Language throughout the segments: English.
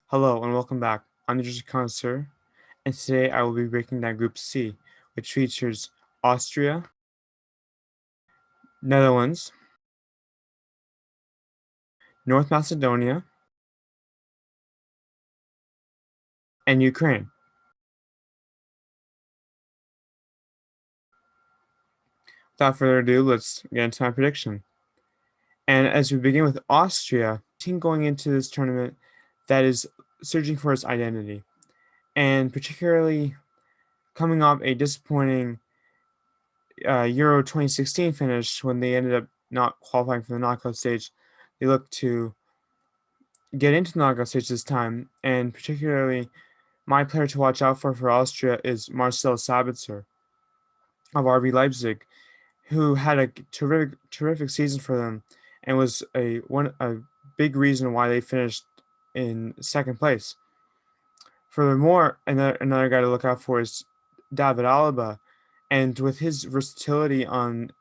Hello and welcome back. I'm the Jersey Connoisseur, and today I will be breaking down Group C, which features Austria, Netherlands, North Macedonia, and Ukraine. Without further ado, let's get into my prediction. And as we begin with Austria, team going into this tournament that is searching for its identity, and particularly coming off a disappointing Euro 2016 finish when they ended up not qualifying for the knockout stage. They look to get into the knockout stage this time, and particularly my player to watch out for Austria is Marcel Sabitzer of RB Leipzig, who had a terrific season for them and was a big reason why they finished in second place. Furthermore, another guy to look out for is David Alaba, and with his versatility in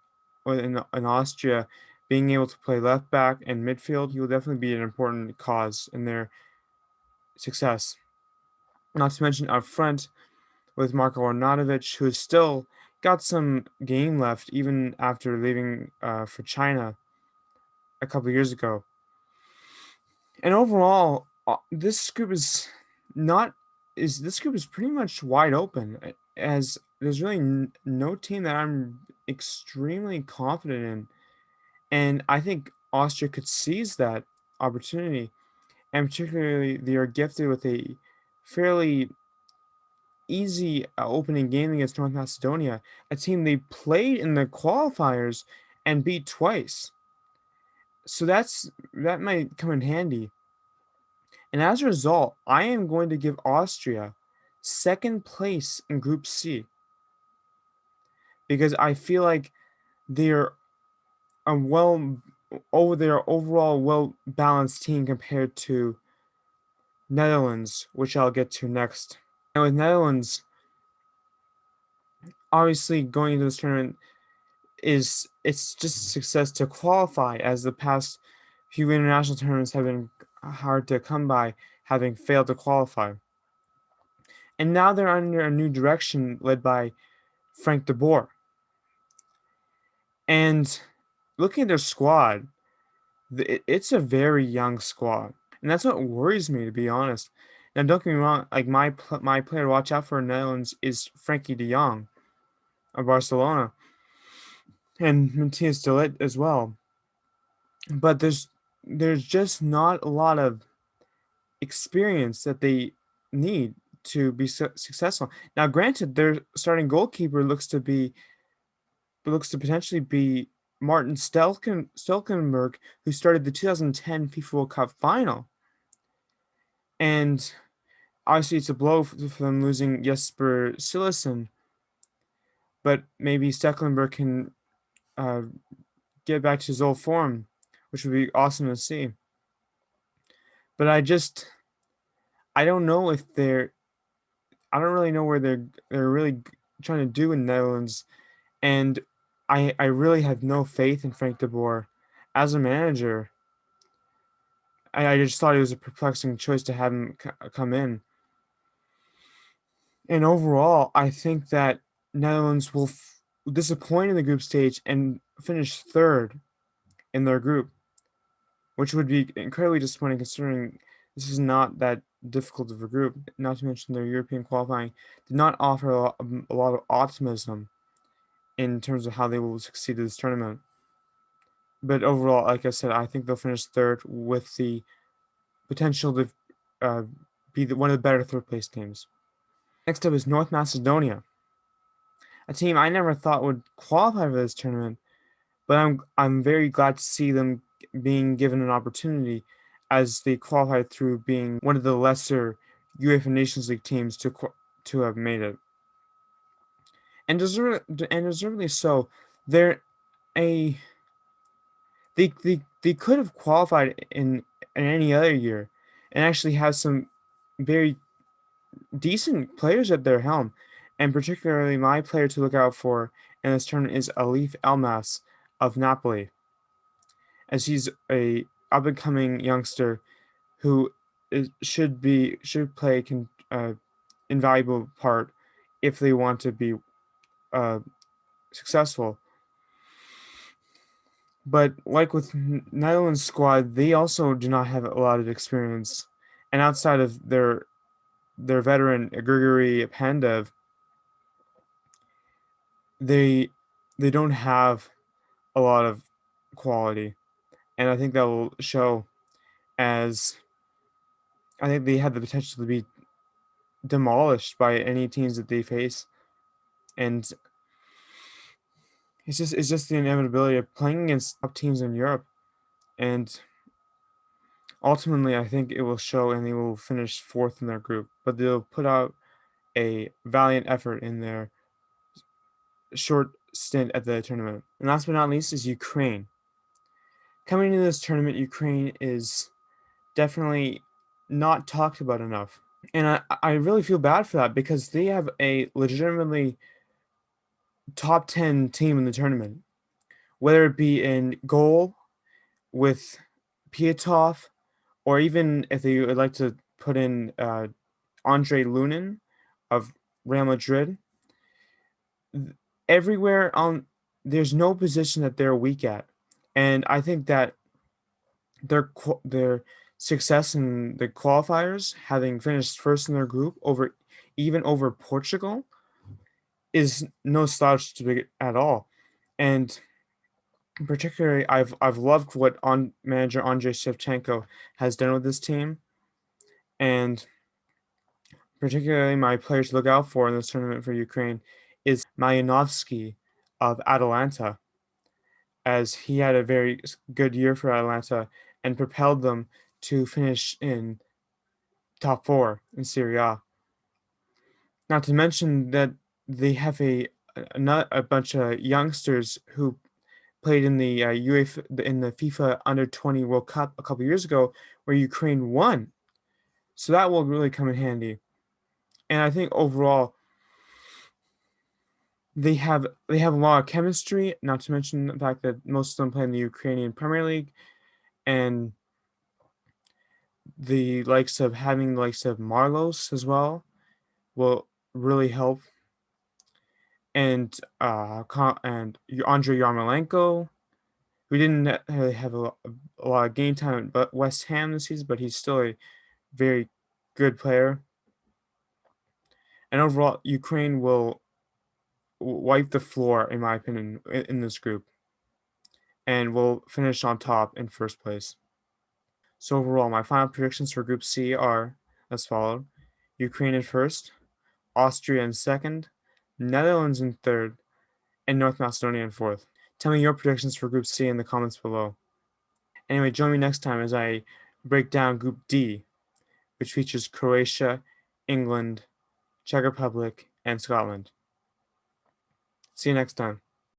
Austria, being able to play left back and midfield, he will definitely be an important cause in their success. Not to mention up front with Marko Arnautovic, who's still got some game left even after leaving for China a couple years ago. And overall, not this group is pretty much wide open, as there's really no team that I'm extremely confident in, and I think Austria could seize that opportunity, and particularly they are gifted with a fairly easy opening game against North Macedonia, a team they played in the qualifiers and beat twice. So that might come in handy. And as a result, I am going to give Austria second place in Group C because I feel like they're a their overall well balanced team compared to Netherlands, which I'll get to next. And with Netherlands, obviously going into this tournament it's just a success to qualify, as the past few international tournaments have been hard to come by, having failed to qualify. And now they're under a new direction led by Frank de Boer. And looking at their squad, it's a very young squad, and that's what worries me, to be honest. Now, don't get me wrong; like my player to watch out for in Netherlands is Frankie De Jong of Barcelona, and Matthias de Ligt as well. But there's just not a lot of experience that they need to be successful. Now, granted, their starting goalkeeper looks to potentially be Martin Stelkenberg, who started the 2010 FIFA World Cup final. And obviously, it's a blow for them losing Jesper Cillessen, but maybe Stecklenburg can uh, get back to his old form, which would be awesome to see. But I don't know if I don't really know where they're really trying to do in Netherlands, and I really have no faith in Frank de Boer as a manager. I just thought it was a perplexing choice to have him come in. And overall, I think that Netherlands will disappoint in the group stage and finish third in their group, which would be incredibly disappointing considering this is not that difficult of a group. Not to mention their European qualifying did not offer a lot of optimism in terms of how they will succeed in this tournament. But overall, like I said, I think they'll finish third with the potential to uh, be one of the better third place teams. Next up is North Macedonia, a team I never thought would qualify for this tournament, but I'm very glad to see them being given an opportunity, as they qualified through being one of the lesser UEFA Nations League teams to have made it, and deservedly so. They're a they could have qualified in any other year, and actually have some very decent players at their helm, and particularly my player to look out for in this tournament is Alif Elmas of Napoli, as he's a up and coming youngster who should play invaluable part if they want to be uh, successful. But like with Netherlands squad, they also do not have a lot of experience, and outside of their veteran Grigory Pandev, they they don't have a lot of quality, and I think that will show as I think they have the potential to be demolished by any teams that they face, and it's just the inevitability of playing against top teams in Europe, and ultimately I think it will show, and they will finish fourth in their group, but they'll put out a valiant effort in their short stint at the tournament. And last but not least is Ukraine. Coming into this tournament, Ukraine is definitely not talked about enough. And I really feel bad for that because they have a legitimately top 10 team in the tournament, whether it be in goal with Piatov, or even if they would like to put in Andre Lunin of Real Madrid. Everywhere on there's no position that they're weak at, and I think that their success in the qualifiers, having finished first in their group over Portugal, is no slouch to be at all. And particularly, I've loved what on manager Andrei Shevchenko has done with this team, and particularly my players to look out for in this tournament for Ukraine is Malyanovsky of Atalanta, as he had a very good year for Atalanta and propelled them to finish in top four in Serie A. Not to mention that they have a bunch of youngsters who played in the UEFA in the FIFA Under 20 World Cup a couple years ago, where Ukraine won. So that will really come in handy. And I think overall they have a lot of chemistry. Not to mention the fact that most of them play in the Ukrainian Premier League, and the likes of Marlos as well will really help, and Andrei Yarmolenko, who didn't really have a lot of game time at West Ham this season, but he's still a very good player. And overall, Ukraine will wipe the floor, in my opinion, in this group, and will finish on top in first place. So overall, my final predictions for Group C are as followed: Ukraine in first, Austria in second, Netherlands in third, and North Macedonia in fourth. Tell me your predictions for Group C in the comments below. Anyway, join me next time as I break down Group D, which features Croatia, England, Czech Republic, and Scotland. See you next time.